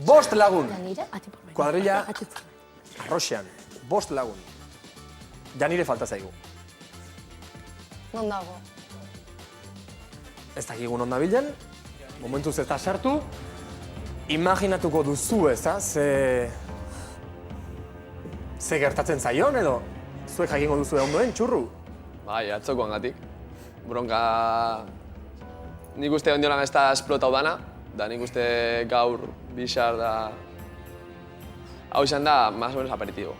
5 lagun. Janire? Kuadrilla arroxean. 5 lagun. Janire falta zaigu. Non dago? Ez dakigun onda bilen, momentuz ez da sartu. Imaginatuko duzu eza, ze gertatzen zaion edo zuek jakingo duzu ondoen, txurru? Bai, atzokoangatik. Bronka... Nik uste ondiolan ez da esplotau dana, da nik uste gaur bixar da... Hau izan da, más o menos aperitibo.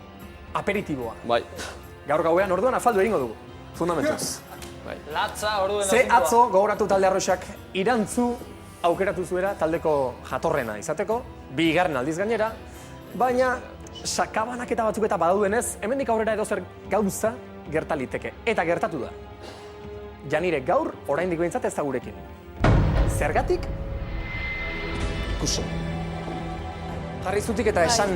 Aperitiboa. Bai. Gaur gauean orduan afaldu egingo dugu, fundamentuz. Bai. Latza, orduen Ze atzo gogoratu talde arroxak irantzu aukeratu zuera taldeko jatorrena izateko, 2. aldiz gainera, baina sakabanaketa batzuk eta badaudenez, hemendik aurrera edozer gauza gerta liteke. Eta gertatu da. Janire gaur, oraindik behintzat ez da gurekin. Zergatik? Ikusi. Jarri zutik eta esan...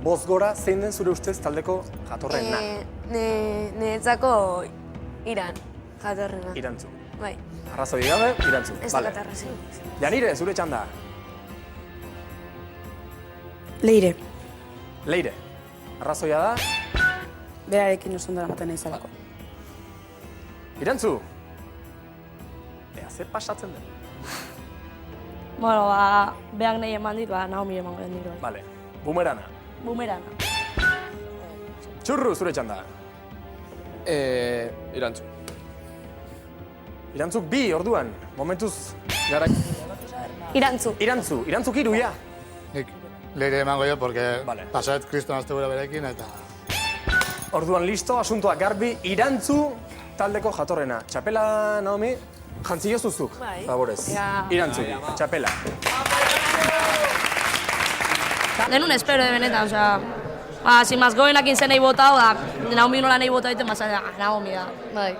Boz gora, zein den zure ustez taldeko jatorrena? Niretzako Iran, jatorrena. Irantzu. Bai. Arrazoi gabe, irantzu. Ez Vale. dakat arrazoi. Janire, zure txanda. Leire, Leire. Arrazoia da, berarekin oso ondo eramaten nahi zelako. irantzu. Ea, ze pasatzen den? Bueno, behak nahi eman dit, Naomi eman garen dira. Vale. Bumerana. Bumerana. Txurru, zure txanda. Irantzu. Irantzuk 2 orduan. Momentuz, gara... Irantzu. Irantzuk 3, ja. Nik leire emango jo, porque Vale. pasaet kriston azte gure berekin, eta... Orduan listo, asuntoa garbi, irantzu taldeko jatorrena. Txapela, Naomi, jantzi jozuzuk, favorez. Irantzu, txapela. Denun espero de benetan, osea... Si mazgoenak inzenei botau, da Naomi nola nahi bota egiten, Naomi da. Bai.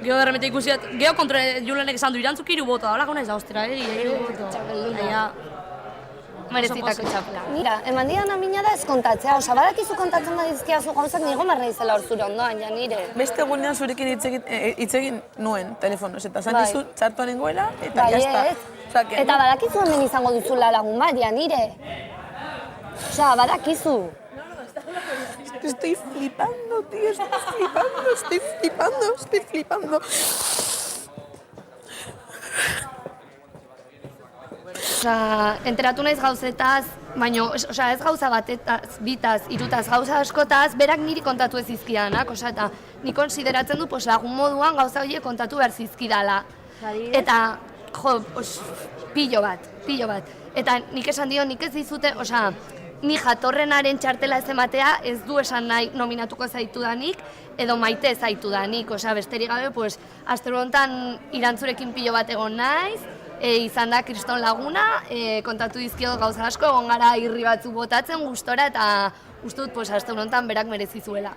Gero derremete ikusiat, gero kontra Julenek esan du irantzuk 3 boto, da, holako nahiz da, ostera, 3 boto. Txapelduna. Merezitako txapela. Mira, eman didan amina da ez kontatzea, osa badakizu kontatzen da dizkiazu gauzak nigo marra izela hor zure ondoan, Janire. Beste egunean zurekin hitz egin nuen telefonoz, eta zan Bai. dizu txartuan nengoela, eta Bai, jazta. ez. Eta badakizu hemen izango duzula lagun bat, Janire. Osa, badakizu. Estoy flipando, tío, estoy flipando. Osa, enteratu naiz gauzetaz, baina, osa, ez gauza batetaz, bitaz, irutaz, gauza askotaz, berak niri kontatu ez zizkidanak, osa, eta nik konsideratzen du, lagun moduan gauza horiek kontatu behar zizkidala. Eta, jo, pilo bat. Eta nik esan dio, nik ez dizute, osa, ni jatorrenaren txartela ez ematea ez du esan nahi nominatuko zaitu danik, edo maite zaitu danik, osa, besterik gabe, astero honetan irantzurekin pilo bat egon naiz, izan da kriston laguna, kontatu dizkio gauza asko, egon gara irri batzuk botatzen gustora, eta uste dut, astero honetan berak merezi zuela.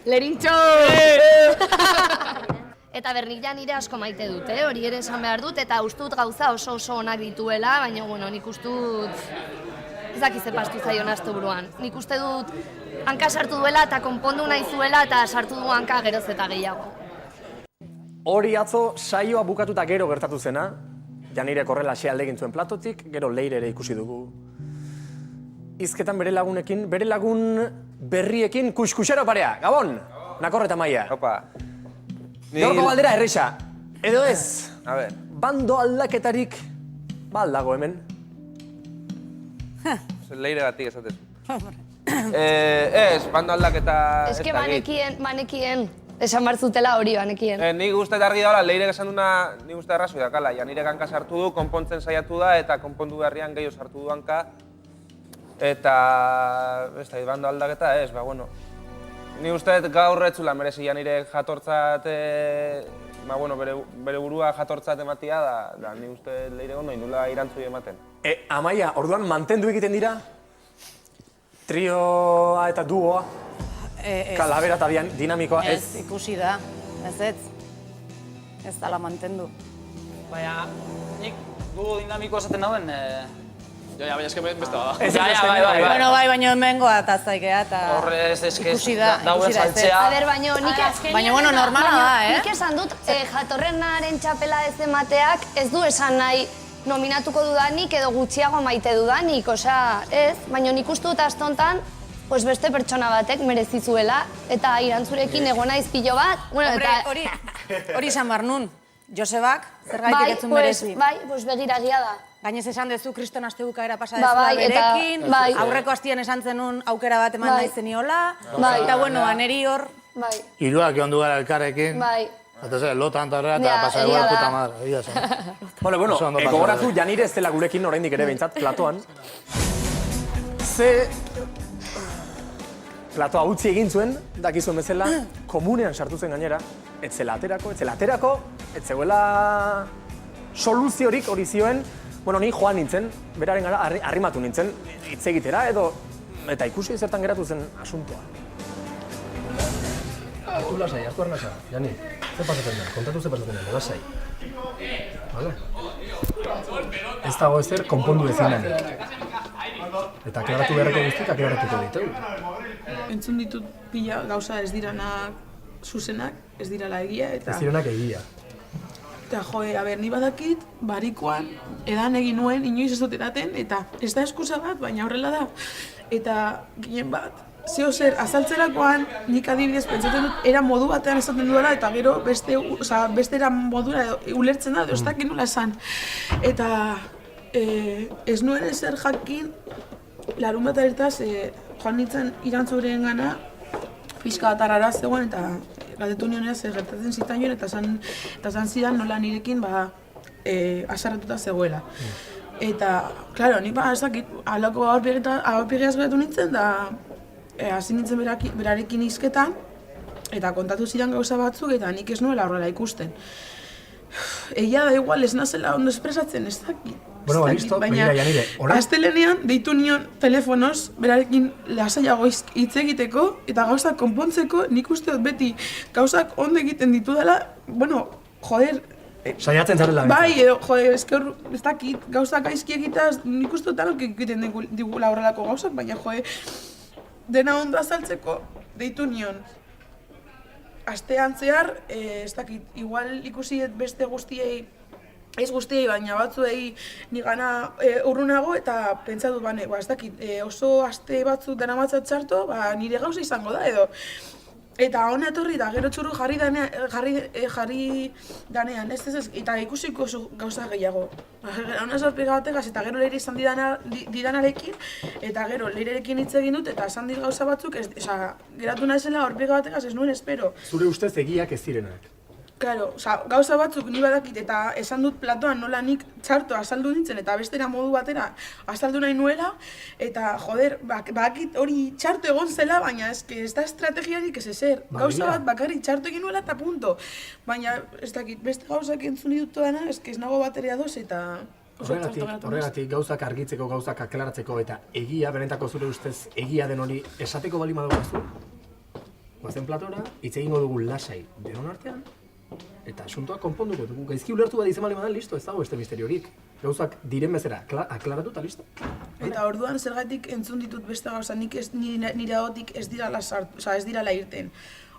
Lerintxo! Eta bernik Janire asko maite dut, hori ere esan behar dut, eta uste dut gauza oso onak dituela, baina, bueno, nik uste dut ez dakize pastu zaion astu buruan. Nik uste dut hanka sartu duela eta konpondu nahi zuela eta sartu du hanka geroz eta gehiago. Hori atzo saioa bukatuta gero gertatu zena, Janire korrela xe aldegin zuen platotik, gero Leire ere ikusi dugu. Hizketan bere lagunekin, bere lagun berriekin kuskusero parea, Gabon! Nakor eta Maia. Opa. Gaurko galdera erresa, edo ez, A ver. bando aldaketarik ba aldago hemen. Leire batik esatezu. Ez, bando aldaketa... Eske banekien, esan barzutela hori banekien. Nik uste argi daula, Leire esan duna, nik uste arrazoi dakala. Janire hanka sartu du, konpontzen saiatu da, eta konpondu beharrian gehiago sartu du hanka. Eta, ez da, bando aldaketa ez, bueno. Ni uste gaur etzula merezi Janire jatortzat, bere burua jatortzat ematia, da ni uste Leire gondo indula irantzui ematen. Amaia, orduan mantendu egiten dira? Trioa eta duoa? Kalabera eta dinamikoa? Ez, ikusi da, ez. Ez dala mantendu. Baina, nik gu dinamiko esaten nauen, Ja, baina eske beste bada. Bai. Bueno, bai, baina hemengoa eta zaikea eta... Horrez, eske ikusi da, dauen ikusi da, saltzea. A ber, baina Baina, bueno, normala da, Nik esan dut, jatorrenaren txapela ez emateak ez du esan nahi nominatuko dudanik edo gutxiago maite dudanik, osea, ez, baina nik uste dut astontan, pues beste pertsona batek merezizuela eta irantzurekin egon naiz pilo bat. Bueno, Hombre, hori izan behar nun. Josebak, zergaitik etzun merezi. Bai, pues begiragia da. Gainez esan dezu, kriston aste bukaera pasa Ba, dezula bai, eta- berekin, bai. aurreko hastian esan zenun aukera bat eman Bai. nahi zeniola, Bai. eta bueno, aneri hor, Bai, Hiruak egon gara elkarrekin. bai. Eta ze, lotan torrea eta Ja, pasa egia igual da. puta madre. Egia zen. Bueno, Oso ondo pasatu. gogoratu Janire ez dela gurekin oraindik ere behintzat platoan. Ze platoa utzi egin zuen, dakizuen bezala, komunean sartu zen gainera, ez zela aterako, ez zegoela soluziorik hori zioen, bueno, ni joan nintzen, beraren gara arrimatu nintzen, hitz egitera edo, eta ikusi zertan geratu zen asuntoa. Hartu lasai, Jani. Ze pasatzen da? Kontatu ze pasatzen da, lasai. Vale? Ez dago ezer konpondu ezin denik. Eta aklaratu beharreko guztiak aklaratuko ditugu. Entzun ditut pila gauza ez diranak zuzenak, ez dirala egia, eta... Ez direnak egia. Eta a ber, ni badakit, barikoan, edan egin nuen, inoiz ez dut edaten, eta ez da eskusa bat, baina horrela da. Eta ginen bat, zeo zer, azaltzerakoan, nik adibidez pentsatzen dut, era modu batean esaten dudala, eta gero beste era modura edo ulertzen da, edo ez dakit nola esan. Eta ez nuen ezer jakin, larun bat alertaz, joan nintzen irantzuren gana, pixka bat arrara zegoen, eta galdetu nionera zer gertatzen zitzaion, eta zan zidan nola nirekin asarratuta zegoela. Eta, klaro, nik ez dakit, halako aurpegiaz geratu nintzen, da hasi nintzen berarekin hizketan, eta kontatu zidan gauza batzuk, eta nik ez nuela horrela ikusten. Egia da, igual, ez nazela ondo espresatzen, ez dakit. Bueno, listo, begira, Janire, orain? Astelenean deitu nion telefonoz, berarekin lasaiago hitz egiteko, eta gauzak konpontzeko, nik uste dut beti gauzak ondo egiten ditu dela, bueno, joder, Saiatzen zarela beti. bai, edo, joder, esker, ez dakit, gauzak gaizki egitaz, nik uste dut danok egiten digula horrelako gauzak, baina, joder, dena ondo azaltzeko, deitu nion. Astean zehar, ez dakit, igual ikusi beste guztiei, ez guztiei, baina batzuei nigana urrunago eta pentsatu bane, ez dakit, oso aste batzuk daramatzat txarto, nire gauza izango da edo. Eta hona etorri da, gero txurru jarri danean, eta ikusiko gauza gehiago. Hona sorpega bategaz, eta gero leire izan didanarekin, eta gero leirerekin hitz egin dut, eta esan dit gauza batzuk, geratu naizela horpega bategaz ez nuen espero. Zure ustez egiak ez direnak. Claro, gauza batzuk ni badakit eta esan dut platoan nola nik txarto azaldu nintzen eta bestera modu batera azaldu nahi nuela eta joder, bakit hori txarto egon zela, baina ez da estrategiarik ez ezer. Gauza bat bakarrik txarto egin nuela eta punto. Baina ez dakit, beste gauzak entzun ditut dana, ez nago bateria doz eta... Horregatik, gauzak argitzeko, gauzak aklaratzeko eta egia, benetako zure ustez egia den hori esateko bali madugazu? Guazen platora, hitz egingo dugu lasai denon artean, eta asuntoa konponduko dugu. Gaizki ulertu bat izan bali madan, listo, ez dago beste misteriorik. Gauzak diren bezera, aklaratu eta listo. Eta orduan zergatik entzun ditut beste gauza, nik nire ahotik ez dirala irten.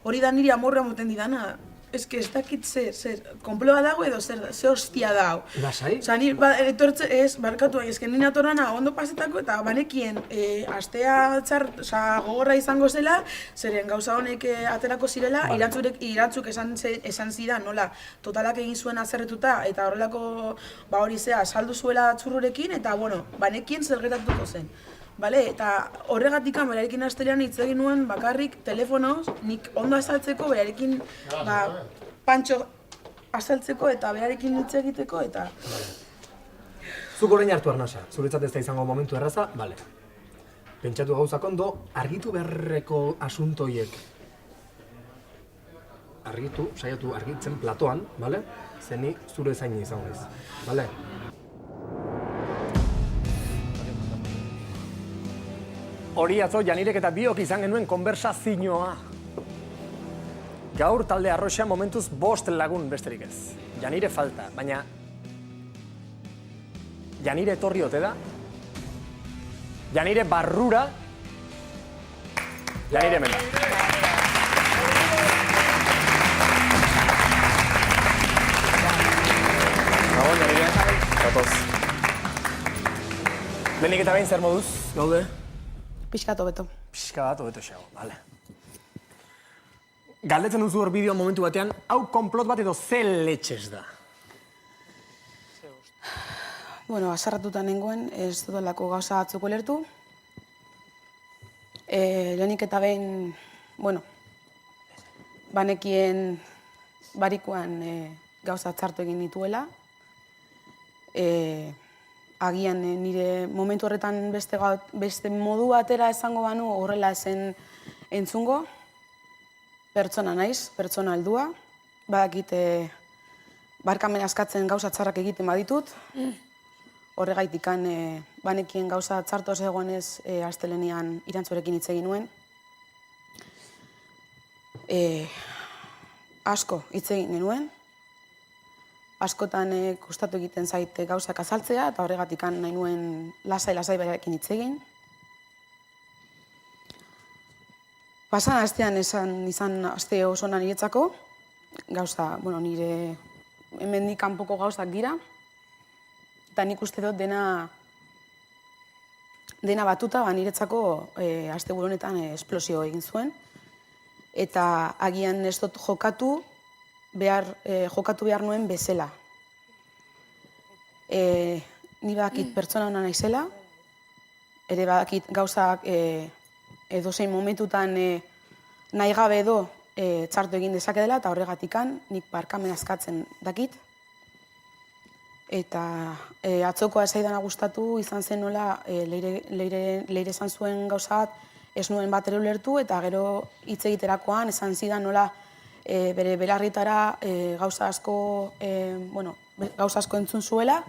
Hori da nire amorra moten didana. Ez dakit zer, konploa dago edo zer hostia dago. Lasai? Osa, ni etortze ez, barkatu, nire atorrana ondo pasetako eta banekien astea gogorra izango zela, zeren gauza honek aterako zirela, irantzuk esan zidan, nola, totalak egin zuen azerretuta eta horrelako hori zea saldu zuela txurrurekin eta, bueno, banekien zer gertatuko zen. Bale, eta horregatik berarekin astelean hitz egin nuen bakarrik telefonoz, nik ondo azaltzeko, berarekin pantxo azaltzeko eta berarekin hitz egiteko eta... Zuk orain hartu arnasa, zuretzat ez da izango momentu erraza, bale. Pentsatu gauzak ondo, argitu beharreko asuntoiek. Saiatu argitzen platoan, bale? Zeni zure zaini izango ez, bale? Hori atzo Janirek eta biok izan genuen konversazioa. Gaur talde arroxa momentuz 5 lagun besterik ez. Janire falta, baina Janire etorri ote da Janire barrura, Janire hemen da. Gabon, Janire. Gatoz. Lehenik eta behin zer moduz, gaude? Pixkat hobeto. Pixka bat hobeto xago, bale. Galdetzen duzu hor bideoan momentu batean, hau konplot bat edo ze letxez da? Bueno, asarratuta nengoen, ez dudalako gauza batzuk ulertu. Lehenik eta behin, bueno, banekien barikuan gauza txartu egin nituela. Agian nire momentu horretan beste modu batera esango banu horrela esen entzungo. Pertsona naiz, pertsona heldua. Badakit barkamen askatzen gauza txarrak egiten baditut. Horregaitikan banekien gauza txartu ez egonez astelenean Irantzurekin hitz egin nuen. Asko hitz egin genuen. Askotan kostatu egiten zait gauzak azaltzea eta horregatikan nahi nuen lasai berarekin hitz egin. Pasan astean izan aste oso ona niretzako. Gauza, bueno, nire hemendik kanpoko gauzak dira. Eta nik uste dut dena batuta niretzako asteburu honetan esplosio egin zuen. Eta agian ez dut jokatu behar nuen bezala. Ni badakit pertsona hona naizela, ere badakit gauzak edozein momentutan nahi gabe edo txartu egin dezake dela, eta horregatikan nik barkamen askatzen dakit. Eta atzokoa ez zaidana gustatu izan zen nola leire esan zuen gauza bat ez nuen bat ere ulertu, eta gero hitz egiterakoan esan zidan nola bere belarritara gauza asko entzun zuela.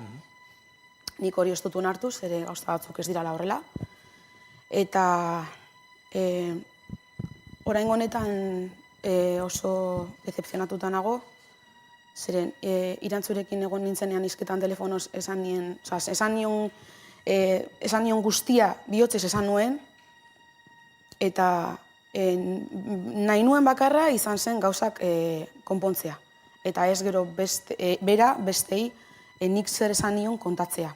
Nik hori ez dut onartu, zere gauza batzuk ez dirala horrela. Eta oraingo honetan oso decepzionatuta nago, zeren Irantzurekin egon nintzenean hizketan telefonoz esan nion guztia bihotzez esan nuen, eta nahi nuen bakarra izan zen gauzak konpontzea. Eta ez gero bera bestei nik zer esan nion kontatzea.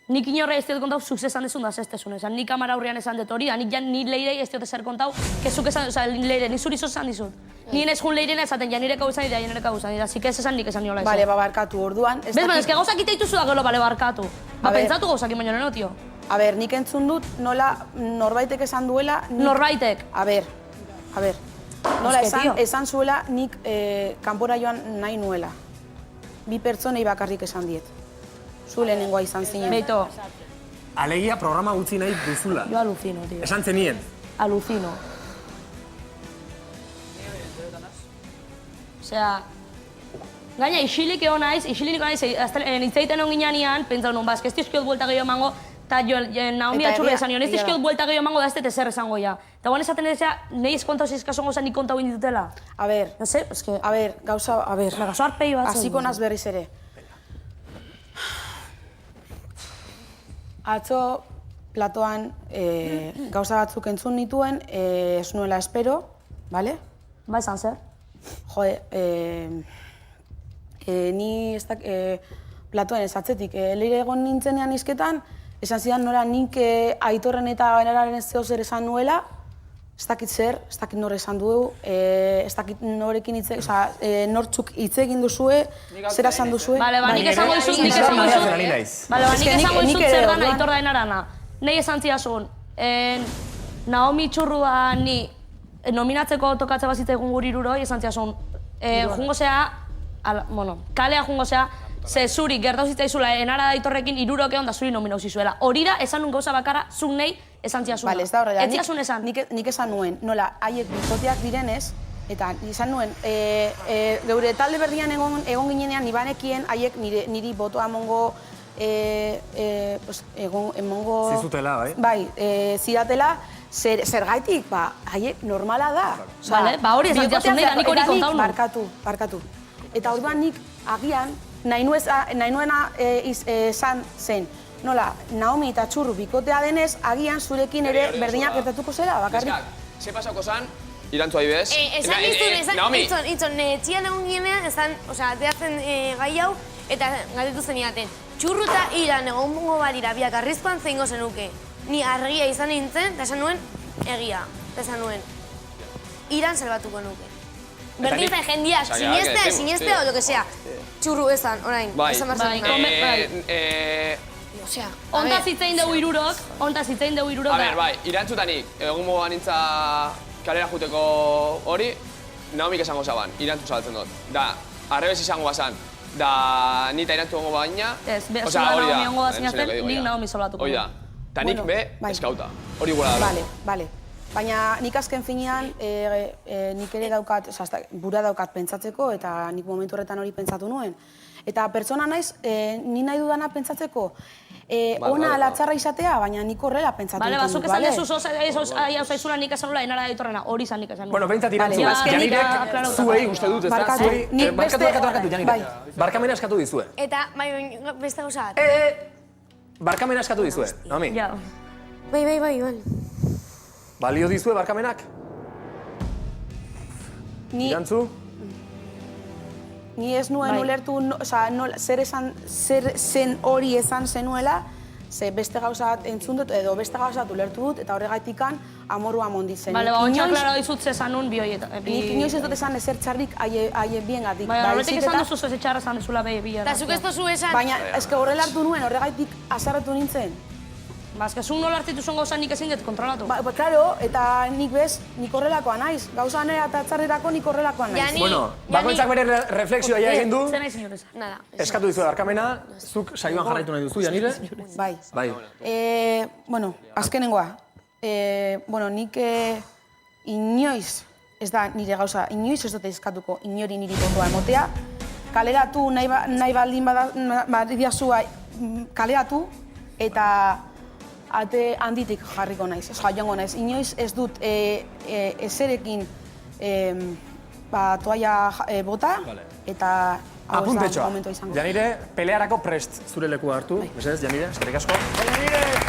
Nik inorra ez dut kontau, zuk esan dezun da zestezun esan. Nik kamara aurrean esan dut hori, da nik jan ni leirei ez dut ezer kontau, kezuk esan, oza, leire, nik zurizo esan dizut. Nien ez jun leirena esaten, janireka guzan dira, janireka guzan dira, zik ez esan nik esan niola esan. Bale, barkatu orduan. Bez, ez que gauzak ite dituzu da gero, bale, barkatu. Pentsatu gauzak baino neno, tio. A ber, nik entzun dut nola norbaitek esan duela... Norbaitek? A ber. Nola esan zuela nik kanpora joan nahi nuela. Bi pertsonei bakarrik esan diet. Zu lehenengoa izan zinen. Beito. Alegia programa utzi nahi duzula. Yo alucino, tío. Esan zenien. Alucino. Osea, gaina isilik egon naiz, hitzaiten hon ginean, pentsau nun, ez dizkiot buelta gehiago emango, eta Naomi atxurre esan nion, ez dizkiot buelta gehiago emango da ez dut ezer esango ja. Eta guan esaten edizea, nahi ez kontau zizkazongo zen nik kontau inditutela. A ber, gauza, Gauza arpegi bat zen. Hasiko naz berriz ere. Atzo, platoan gauza batzuk entzun nituen, ez nuela espero, bale? Ba, esan zer? Jode, ni platoan ez atzetik, leire egon nintzenean izketan, esan zidan nora nik Aitorren eta Benararen zeo zer esan nuela, ez dakit zer, ez dakit nor esan du, ez dakit norekin hitz egin, nortzuk hitz egin duzue, zer esan duzue. Bale, ba, nik esango dizut, zer dan Aitor da Benarana. Nei esan zidasun, Naomi txurrua ni nominatzeko tokatze bazitza egun guri iruroi, esan zidasun, jungo zea, kalea jungo zea, ze zuri gertau zitzaizula Enara Aitorrekin irurok egon da zuri nominau zizuela. Hori da, esan nun gauza bakarra, zuk nei esan ziazuna. Bale, ez da horrela. Ez ziazun esan. Nik esan nuen, nola, haiek bikoteak direnez, eta esan nuen, geure talde berdian egon ginenean, nibanekien haiek niri botoa emongo, emongo... Zizutela, bai? Bai, zidatela, zergaitik, ba, haiek normala da. Bale, ba hori esan ziazun nahi da, nik hori kontau nu. Barkatu. Eta orduan nik agian, nahi nuena esan zen, nola, Naomi eta Txurru bikotea denez, agian zurekin ere berdinak gertatuko zela, bakarrik. Eskak, ze pasako zan, irantzu adibidez. Esan izun, txian egun gienean, osea, ateatzen gai hau, eta galdetu zeniaten. Txurru eta Iran egon bongo balira, biak arrizkoan zeingo zenuke. Ni argia izan nintzen, eta esan nuen, egia. Eta esan nuen, Iran salbatuko nuke. Berdin zen jendia, sinestea o lo que sea. Txurru esan, orain, esan barzan. Osea, Ontaz hitzein dugu irurok, A ber, bai, irantzutanik, egun moga nintza kalera juteko hori, Naomik esango zaban, irantzu saltzen dut. Da, arrebez izango bazan, da nita irantzu gongo baina... Ez, zula Naomi ongo bazinatzen, nik Naomi salbatuko. Hoi da, eta nik be, eskauta, hori gura da. Bale. Baina nik azken finean, nik ere daukat, bura daukat pentsatzeko, eta nik momentu horretan hori pentsatu nuen. Eta pertsona naiz, ni nahi dudana pentsatzeko, ona ala txarra izatea, baina nik horrela pentsatu dut. Bale, bazuk esan dezuz, hau zaizula nik esan nula, enara ditorrena, hori izan nik esan nula. Bueno, behintzat irantzu, Janirek zuei uste dut, ez da? Barkatu, Janire. Barkamena eskatu dizue. Eta, beste gauza bat. Barkamena eskatu dizue, Naomi? Bai. Balio dizue barkamenak? Irantzu? Ni ez nuen ulertu, zer zen hori esan zenuela, ze beste gauza entzun dut, edo beste gauza ulertu dut, eta horregatikan amorua monditzen. Bale, ontsa klaro dizut zezan nun bi horietan. Nik inoiz ez dut esan ezer txarrik haie biengatik. Baina, horretik esan duzu ez txarra esan dezula bi horietan. Eta zuk ez duzu esan... Baina, eske horrela hartu nuen, horregatik azarratu nintzen. Ba, eske zuk nola hartitu zuen gauza nik ezin dut kontrolatu. Ba, klaro, eta nik bez, nik horrelakoa naiz. Gauza nera eta txarrerako nik horrelakoa naiz. Bueno, bakoitzak bere refleksioa egin du. Zer nahi zinurez? Nada. Eskatu dizu barkamena, zuk saioan jarraitu nahi duzu, Janire? Bai. Bueno, azkenengoa. Nik inoiz, ez da nire gauza, inoiz ez dute eskatuko inori niri botoa emotea. Kaleratu nahi baldin badiazua kaleratu, eta ate handitik jarriko naiz, joango naiz. Inoiz ez dut ezerekin toaia bota, eta hau ez da momentua izango. Janire, pelearako prest zure lekua hartu. Mesedez, Janire, eskerrik asko. Janire!